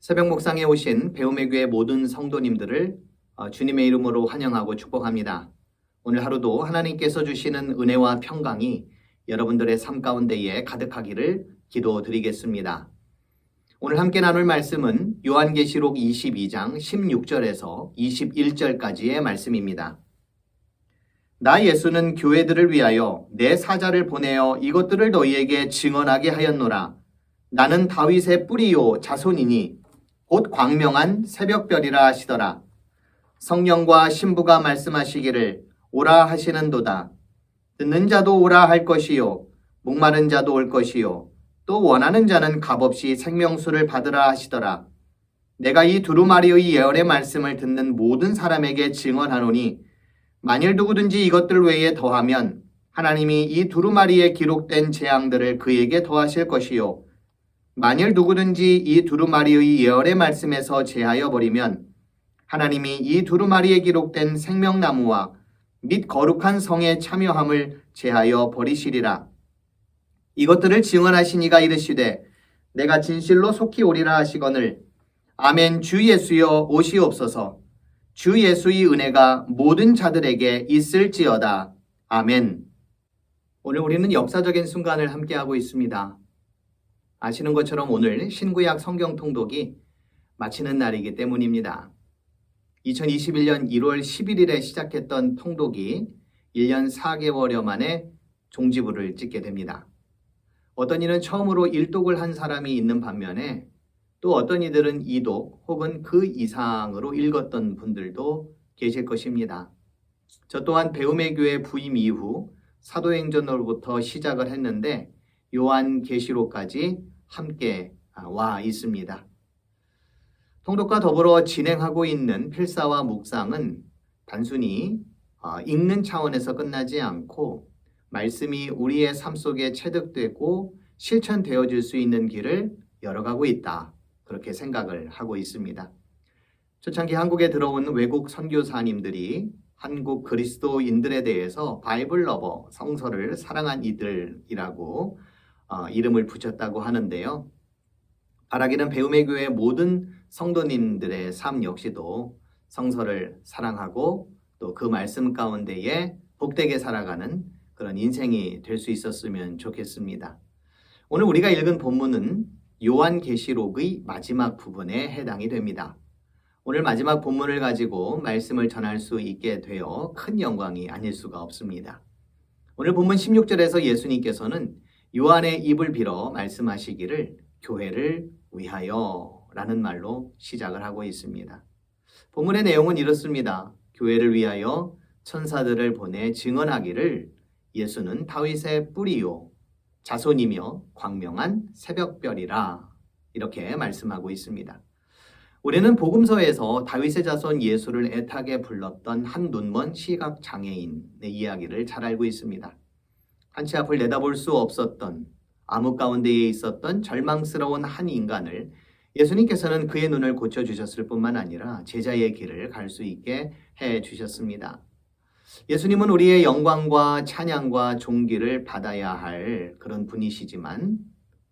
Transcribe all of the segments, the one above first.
새벽 목상에 오신 배움의 교회 모든 성도님들을 주님의 이름으로 환영하고 축복합니다. 오늘 하루도 하나님께서 주시는 은혜와 평강이 여러분들의 삶 가운데에 가득하기를 기도드리겠습니다. 오늘 함께 나눌 말씀은 요한계시록 22장 16절에서 21절까지의 말씀입니다. 나 예수는 교회들을 위하여 내 사자를 보내어 이것들을 너희에게 증언하게 하였노라. 나는 다윗의 뿌리요 자손이니 곧 광명한 새벽별이라 하시더라. 성령과 신부가 말씀하시기를 오라 하시는도다. 듣는 자도 오라 할 것이요 목마른 자도 올 것이요 또 원하는 자는 값없이 생명수를 받으라 하시더라. 내가 이 두루마리의 예언의 말씀을 듣는 모든 사람에게 증언하노니 만일 누구든지 이것들 외에 더하면 하나님이 이 두루마리에 기록된 재앙들을 그에게 더하실 것이요 만일 누구든지 이 두루마리의 예언의 말씀에서 제하여 버리면 하나님이 이 두루마리에 기록된 생명나무와 및 거룩한 성의 참여함을 제하여 버리시리라. 이것들을 증언하신 이가 이르시되 내가 진실로 속히 오리라 하시거늘 아멘. 주 예수여 오시옵소서. 주 예수의 은혜가 모든 자들에게 있을지어다. 아멘. 오늘 우리는 역사적인 순간을 함께하고 있습니다. 아시는 것처럼 오늘 신구약 성경 통독이 마치는 날이기 때문입니다. 2021년 1월 11일에 시작했던 통독이 1년 4개월여 만에 종지부를 찍게 됩니다. 어떤 이는 처음으로 1독을 한 사람이 있는 반면에 또 어떤 이들은 2독 혹은 그 이상으로 읽었던 분들도 계실 것입니다. 저 또한 배움의 교회 부임 이후 사도행전으로부터 시작을 했는데 요한계시록까지 함께 와 있습니다. 통독과 더불어 진행하고 있는 필사와 묵상은 단순히 읽는 차원에서 끝나지 않고 말씀이 우리의 삶 속에 체득되고 실천되어질 수 있는 길을 열어가고 있다. 그렇게 생각을 하고 있습니다. 초창기 한국에 들어온 외국 선교사님들이 한국 그리스도인들에 대해서 바이블 러버, 성서를 사랑한 이들이라고 이름을 붙였다고 하는데요. 바라기는 배움의 교회 모든 성도님들의 삶 역시도 성서를 사랑하고 또 그 말씀 가운데에 복되게 살아가는 그런 인생이 될 수 있었으면 좋겠습니다. 오늘 우리가 읽은 본문은 요한계시록의 마지막 부분에 해당이 됩니다. 오늘 마지막 본문을 가지고 말씀을 전할 수 있게 되어 큰 영광이 아닐 수가 없습니다. 오늘 본문 16절에서 예수님께서는 요한의 입을 빌어 말씀하시기를 교회를 위하여 라는 말로 시작을 하고 있습니다. 본문의 내용은 이렇습니다. 교회를 위하여 천사들을 보내 증언하기를 예수는 다윗의 뿌리요 자손이며 광명한 새벽별이라 이렇게 말씀하고 있습니다. 우리는 복음서에서 다윗의 자손 예수를 애타게 불렀던 한 눈먼 시각장애인의 이야기를 잘 알고 있습니다. 한치 앞을 내다볼 수 없었던 암흑 가운데에 있었던 절망스러운 한 인간을 예수님께서는 그의 눈을 고쳐주셨을 뿐만 아니라 제자의 길을 갈 수 있게 해주셨습니다. 예수님은 우리의 영광과 찬양과 존귀를 받아야 할 그런 분이시지만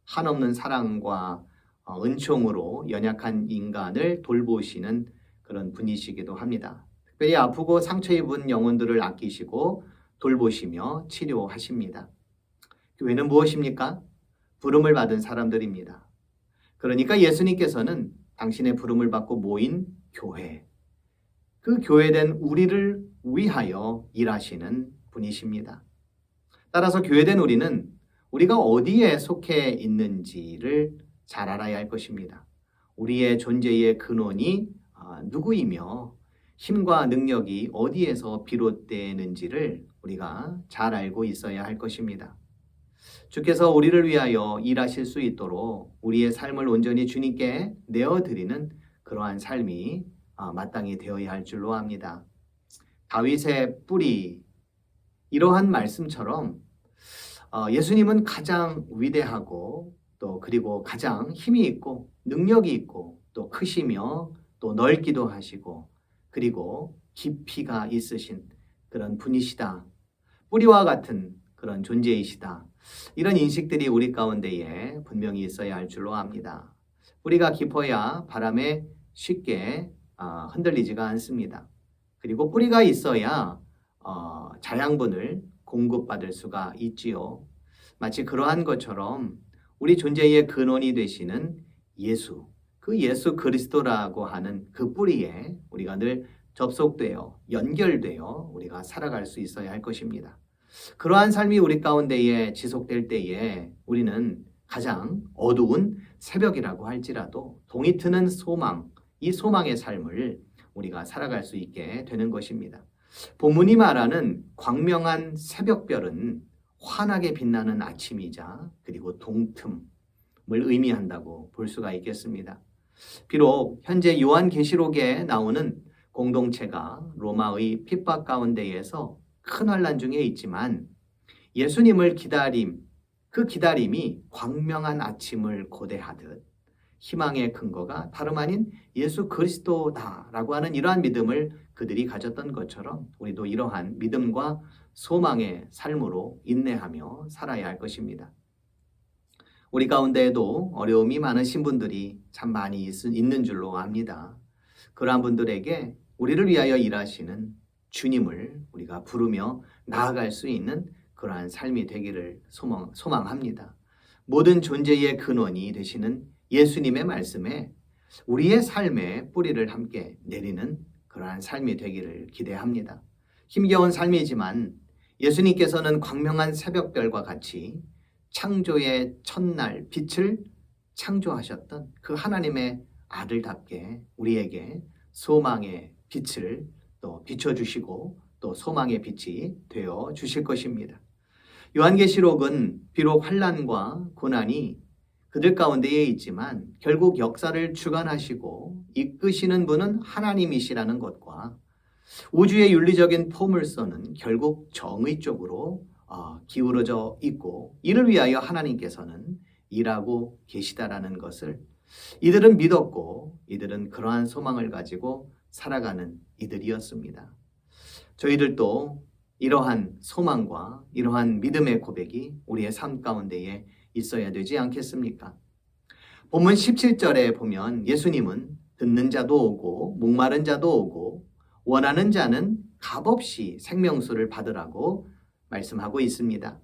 한없는 사랑과 은총으로 연약한 인간을 돌보시는 그런 분이시기도 합니다. 특별히 아프고 상처 입은 영혼들을 아끼시고 돌보시며 치료하십니다. 교회는 무엇입니까? 부름을 받은 사람들입니다. 그러니까 예수님께서는 당신의 부름을 받고 모인 교회, 그 교회된 우리를 위하여 일하시는 분이십니다. 따라서 교회된 우리는 우리가 어디에 속해 있는지를 잘 알아야 할 것입니다. 우리의 존재의 근원이 누구이며 힘과 능력이 어디에서 비롯되는지를 우리가 잘 알고 있어야 할 것입니다. 주께서 우리를 위하여 일하실 수 있도록 우리의 삶을 온전히 주님께 내어드리는 그러한 삶이 마땅히 되어야 할 줄로 압니다. 다윗의 뿌리, 이러한 말씀처럼 예수님은 가장 위대하고 또 그리고 가장 힘이 있고 능력이 있고 또 크시며 또 넓기도 하시고 그리고 깊이가 있으신 그런 분이시다. 뿌리와 같은 그런 존재이시다. 이런 인식들이 우리 가운데에 분명히 있어야 할 줄로 압니다. 뿌리가 깊어야 바람에 쉽게 흔들리지가 않습니다. 그리고 뿌리가 있어야 자양분을 공급받을 수가 있지요. 마치 그러한 것처럼 우리 존재의 근원이 되시는 예수, 그 예수 그리스도라고 하는 그 뿌리에 우리가 늘 접속되어 연결되어 우리가 살아갈 수 있어야 할 것입니다. 그러한 삶이 우리 가운데에 지속될 때에 우리는 가장 어두운 새벽이라고 할지라도 동이 트는 소망, 이 소망의 삶을 우리가 살아갈 수 있게 되는 것입니다. 본문이 말하는 광명한 새벽별은 환하게 빛나는 아침이자 그리고 동틈을 의미한다고 볼 수가 있겠습니다. 비록 현재 요한계시록에 나오는 공동체가 로마의 핍박 가운데에서 큰 환난 중에 있지만 예수님을 그 기다림이 광명한 아침을 고대하듯 희망의 근거가 다름 아닌 예수 그리스도다라고 하는 이러한 믿음을 그들이 가졌던 것처럼 우리도 이러한 믿음과 소망의 삶으로 인내하며 살아야 할 것입니다. 우리 가운데에도 어려움이 많으신 분들이 참 많이 있는 줄로 압니다. 그러한 분들에게 우리를 위하여 일하시는 주님을 우리가 부르며 나아갈 수 있는 그러한 삶이 되기를 소망합니다. 모든 존재의 근원이 되시는 예수님의 말씀에 우리의 삶의 뿌리를 함께 내리는 그러한 삶이 되기를 기대합니다. 힘겨운 삶이지만 예수님께서는 광명한 새벽별과 같이 창조의 첫날 빛을 창조하셨던 그 하나님의 아들답게 우리에게 소망의 빛을 또 비춰주시고 또 소망의 빛이 되어 주실 것입니다. 요한계시록은 비록 환난과 고난이 그들 가운데에 있지만 결국 역사를 주관하시고 이끄시는 분은 하나님이시라는 것과 우주의 윤리적인 포물선은 결국 정의 쪽으로 기울어져 있고 이를 위하여 하나님께서는 일하고 계시다라는 것을 이들은 믿었고 이들은 그러한 소망을 가지고 살아가는 이들이었습니다. 저희들도 이러한 소망과 이러한 믿음의 고백이 우리의 삶 가운데에 있어야 되지 않겠습니까? 본문 17절에 보면 예수님은 듣는 자도 오고 목마른 자도 오고 원하는 자는 값없이 생명수를 받으라고 말씀하고 있습니다.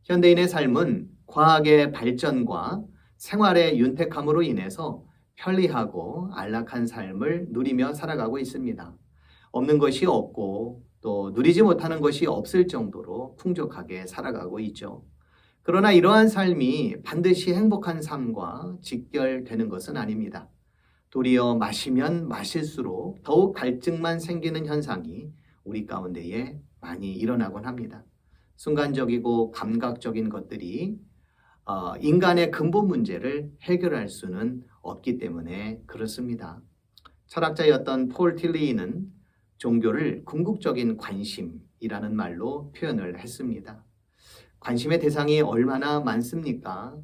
현대인의 삶은 과학의 발전과 생활의 윤택함으로 인해서 편리하고 안락한 삶을 누리며 살아가고 있습니다. 없는 것이 없고 또 누리지 못하는 것이 없을 정도로 풍족하게 살아가고 있죠. 그러나 이러한 삶이 반드시 행복한 삶과 직결되는 것은 아닙니다. 도리어 마시면 마실수록 더욱 갈증만 생기는 현상이 우리 가운데에 많이 일어나곤 합니다. 순간적이고 감각적인 것들이 인간의 근본 문제를 해결할 수는 없기 때문에 그렇습니다. 철학자였던 폴 틸리히는 종교를 궁극적인 관심이라는 말로 표현을 했습니다. 관심의 대상이 얼마나 많습니까?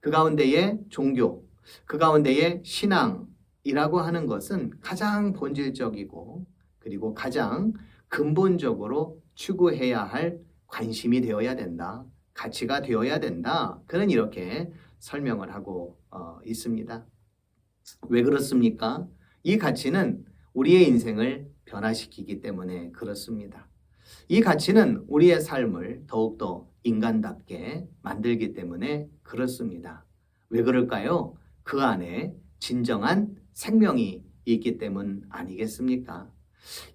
그 가운데에 종교, 그 가운데에 신앙이라고 하는 것은 가장 본질적이고 그리고 가장 근본적으로 추구해야 할 관심이 되어야 된다. 가치가 되어야 된다. 그는 이렇게 설명을 하고 있습니다. 왜 그렇습니까? 이 가치는 우리의 인생을 변화시키기 때문에 그렇습니다. 이 가치는 우리의 삶을 더욱더 인간답게 만들기 때문에 그렇습니다. 왜 그럴까요? 그 안에 진정한 생명이 있기 때문 아니겠습니까?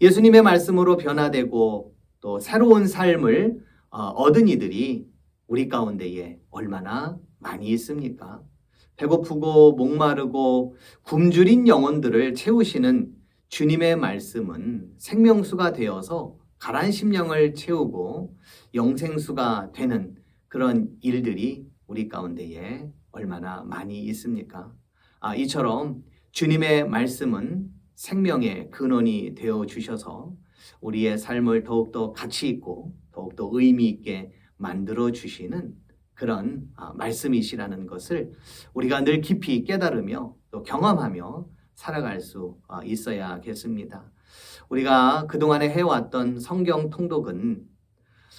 예수님의 말씀으로 변화되고 또 새로운 삶을 얻은 이들이 우리 가운데에 얼마나 많이 있습니까? 배고프고 목마르고 굶주린 영혼들을 채우시는 주님의 말씀은 생명수가 되어서 가라앉은 심령을 채우고 영생수가 되는 그런 일들이 우리 가운데에 얼마나 많이 있습니까? 이처럼 주님의 말씀은 생명의 근원이 되어 주셔서 우리의 삶을 더욱더 가치 있고 더욱더 의미 있게 만들어 주시는 그런 말씀이시라는 것을 우리가 늘 깊이 깨달으며 또 경험하며 살아갈 수 있어야겠습니다. 우리가 그동안에 해왔던 성경 통독은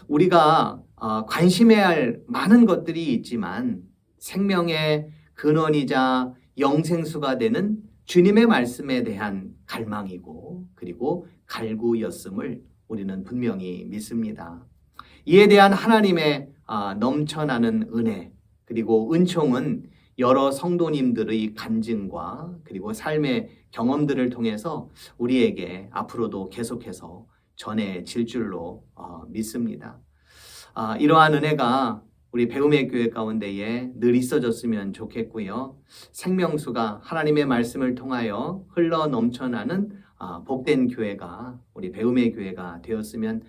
우리가 관심해야 할 많은 것들이 있지만 생명의 근원이자 영생수가 되는 주님의 말씀에 대한 갈망이고 그리고 갈구였음을 우리는 분명히 믿습니다. 이에 대한 하나님의 넘쳐나는 은혜 그리고 은총은 여러 성도님들의 간증과 그리고 삶의 경험들을 통해서 우리에게 앞으로도 계속해서 전해질 줄로 믿습니다. 이러한 은혜가 우리 배움의 교회 가운데에 늘 있어졌으면 좋겠고요. 생명수가 하나님의 말씀을 통하여 흘러 넘쳐나는 복된 교회가 우리 배움의 교회가 되었으면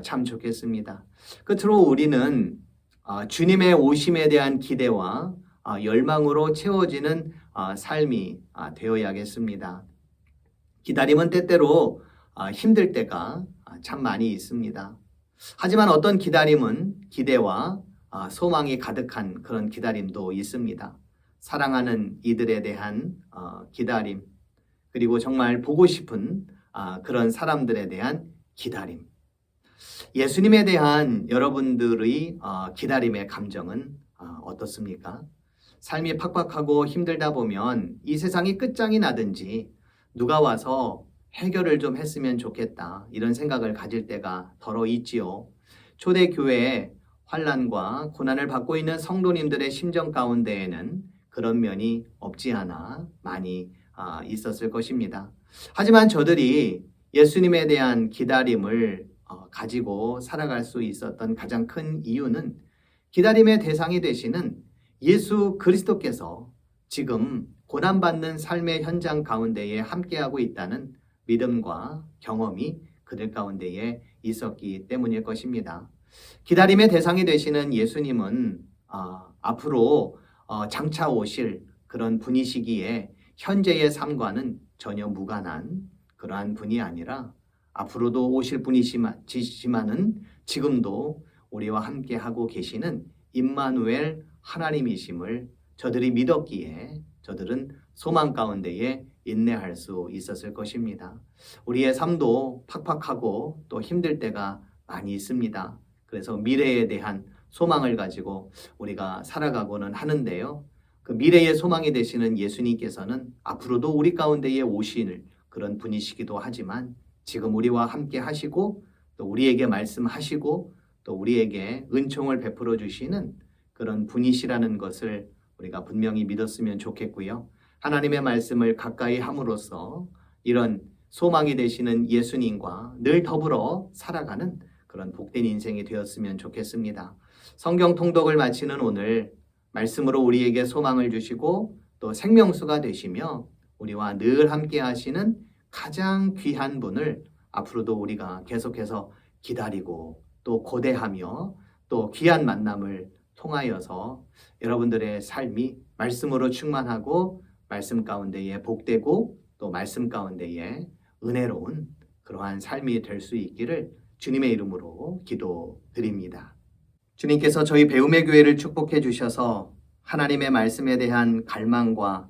참 좋겠습니다. 끝으로 우리는 주님의 오심에 대한 기대와 열망으로 채워지는 삶이 되어야겠습니다. 기다림은 때때로 힘들 때가 참 많이 있습니다. 하지만 어떤 기다림은 기대와 소망이 가득한 그런 기다림도 있습니다. 사랑하는 이들에 대한 기다림, 그리고 정말 보고 싶은 그런 사람들에 대한 기다림. 예수님에 대한 여러분들의 기다림의 감정은 어떻습니까? 삶이 팍팍하고 힘들다 보면 이 세상이 끝장이 나든지 누가 와서 해결을 좀 했으면 좋겠다 이런 생각을 가질 때가 더러 있지요. 초대교회에 환난과 고난을 받고 있는 성도님들의 심정 가운데에는 그런 면이 없지 않아 많이 있었을 것입니다. 하지만 저들이 예수님에 대한 기다림을 가지고 살아갈 수 있었던 가장 큰 이유는 기다림의 대상이 되시는 예수 그리스도께서 지금 고난받는 삶의 현장 가운데에 함께하고 있다는 믿음과 경험이 그들 가운데에 있었기 때문일 것입니다. 기다림의 대상이 되시는 예수님은 앞으로 장차 오실 그런 분이시기에 현재의 삶과는 전혀 무관한 그러한 분이 아니라 앞으로도 오실 분이시지만은 지금도 우리와 함께하고 계시는 임마누엘 하나님이심을 저들이 믿었기에 저들은 소망 가운데에 인내할 수 있었을 것입니다. 우리의 삶도 팍팍하고 또 힘들 때가 많이 있습니다. 그래서 미래에 대한 소망을 가지고 우리가 살아가고는 하는데요. 그 미래의 소망이 되시는 예수님께서는 앞으로도 우리 가운데에 오실 그런 분이시기도 하지만 지금 우리와 함께 하시고 또 우리에게 말씀하시고 또 우리에게 은총을 베풀어 주시는 그런 분이시라는 것을 우리가 분명히 믿었으면 좋겠고요. 하나님의 말씀을 가까이 함으로써 이런 소망이 되시는 예수님과 늘 더불어 살아가는 그런 복된 인생이 되었으면 좋겠습니다. 성경 통독을 마치는 오늘 말씀으로 우리에게 소망을 주시고 또 생명수가 되시며 우리와 늘 함께 하시는 가장 귀한 분을 앞으로도 우리가 계속해서 기다리고 또 고대하며 또 귀한 만남을 통하여서 여러분들의 삶이 말씀으로 충만하고 말씀 가운데에 복되고 또 말씀 가운데에 은혜로운 그러한 삶이 될 수 있기를 주님의 이름으로 기도드립니다. 주님께서 저희 배움의 교회를 축복해 주셔서 하나님의 말씀에 대한 갈망과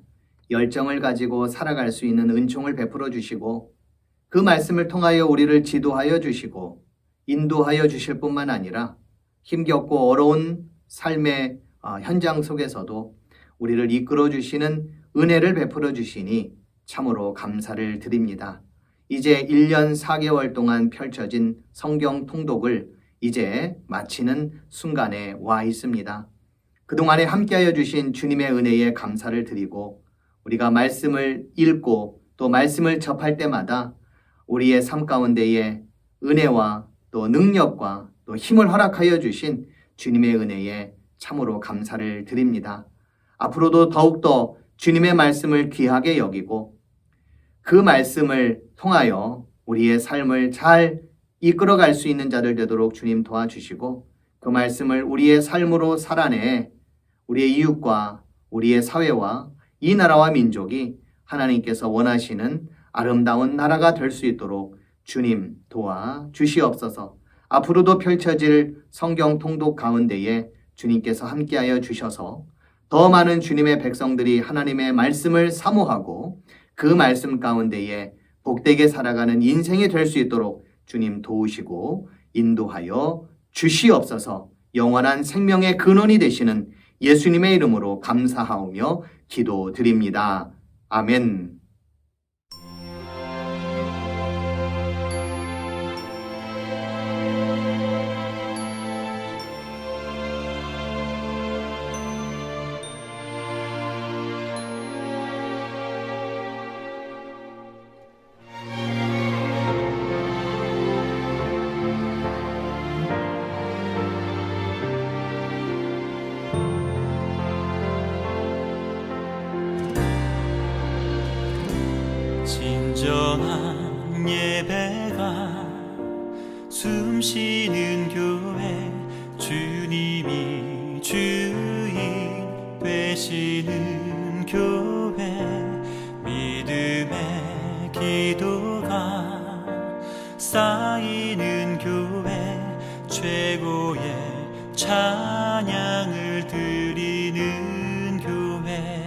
열정을 가지고 살아갈 수 있는 은총을 베풀어 주시고 그 말씀을 통하여 우리를 지도하여 주시고 인도하여 주실 뿐만 아니라 힘겹고 어려운 삶의 현장 속에서도 우리를 이끌어 주시는 은혜를 베풀어 주시니 참으로 감사를 드립니다. 이제 1년 4개월 동안 펼쳐진 성경 통독을 이제 마치는 순간에 와 있습니다. 그동안에 함께하여 주신 주님의 은혜에 감사를 드리고 우리가 말씀을 읽고 또 말씀을 접할 때마다 우리의 삶 가운데에 은혜와 또 능력과 또 힘을 허락하여 주신 주님의 은혜에 참으로 감사를 드립니다. 앞으로도 더욱더 주님의 말씀을 귀하게 여기고 그 말씀을 통하여 우리의 삶을 잘 이끌어갈 수 있는 자들 되도록 주님 도와주시고 그 말씀을 우리의 삶으로 살아내 우리의 이웃과 우리의 사회와 이 나라와 민족이 하나님께서 원하시는 아름다운 나라가 될 수 있도록 주님 도와주시옵소서. 앞으로도 펼쳐질 성경 통독 가운데에 주님께서 함께하여 주셔서 더 많은 주님의 백성들이 하나님의 말씀을 사모하고 그 말씀 가운데에 복되게 살아가는 인생이 될 수 있도록 주님 도우시고 인도하여 주시옵소서. 영원한 생명의 근원이 되시는 예수님의 이름으로 감사하오며 기도드립니다. 아멘. 진정한 예배가 숨쉬는 교회, 주님이 주인 되시는 교회, 믿음의 기도가 쌓이는 교회, 최고의 찬양을 드리는 교회.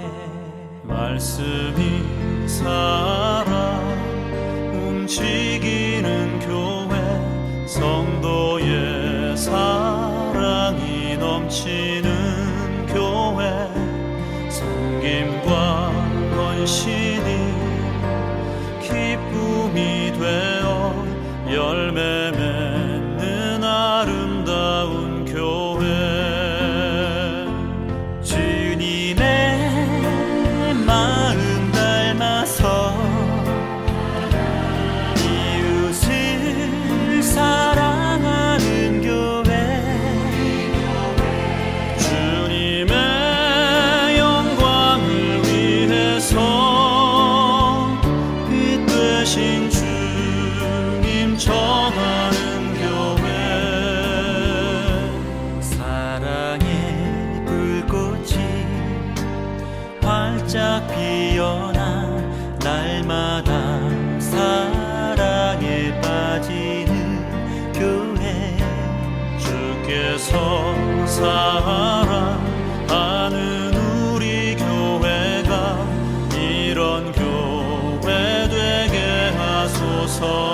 말씀이 살아 움직이는 교회, 성도의 사랑이 넘치는 교회, 섬김과 헌신이 기쁨이 되어 열매 맺는 아름다운 교회. 주님의 마음 닮아서 이웃을 사랑하는 교회, 주님의 영광을 위해서 빛 되신 주님 전하는 교회. 사랑의 불꽃이 활짝 피어나 날마다 사랑에 빠지는 교회, 주께서 사랑하는 우리 교회가 이런 교회 되게 하소서.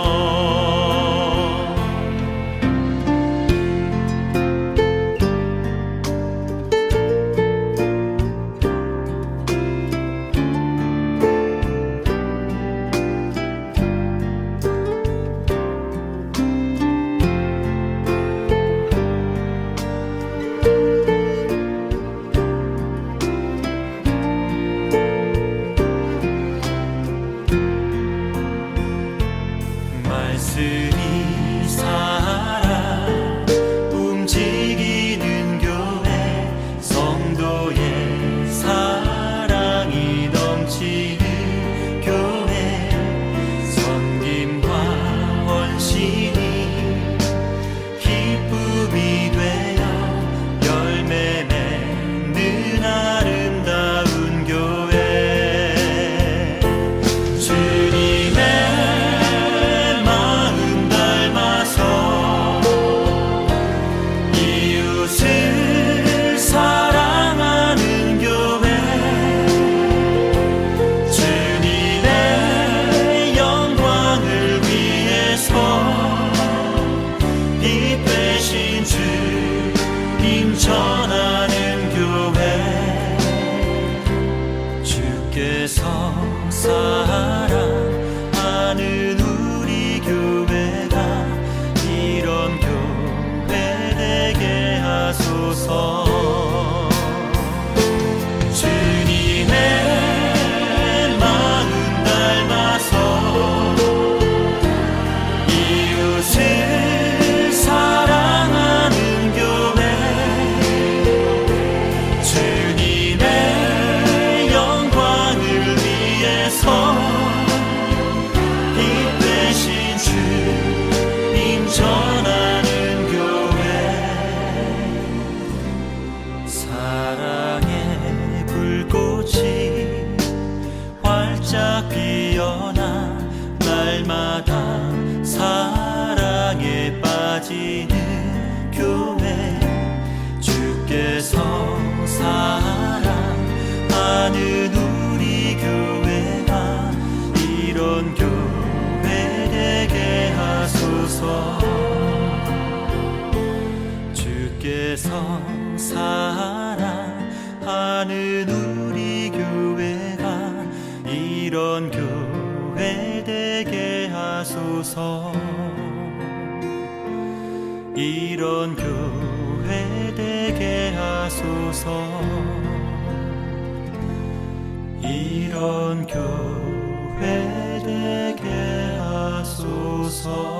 말씀이 살아 움직이는 교회, 성도의 사랑이 넘치는 교회, 섬김과 헌신이 기쁨이 되어 열매 맺는 아름다운 교회. 주님의 이웃을 사랑하는 교회, 주님의 영광을 위해서 빛 되신 주님 전하는 교회, 주께서 사랑하는 우리 교회가 이런 교회 되게 하소서. 주님의 마음 닮아서 이웃을 사랑하는 교회, 주님의 영광을 위해서 빛 되신 주님 전하는 교회. 사랑의 불꽃이 활짝 피어나 날마다 사랑에 빠지는 교회, 주께서 사랑하는 우리 교회가 이런 교회 되게 하소서. 주께서 사랑하는 우리 교회 하소서. 이런 교회 되게 하소서. 이런 교회 되게 하소서.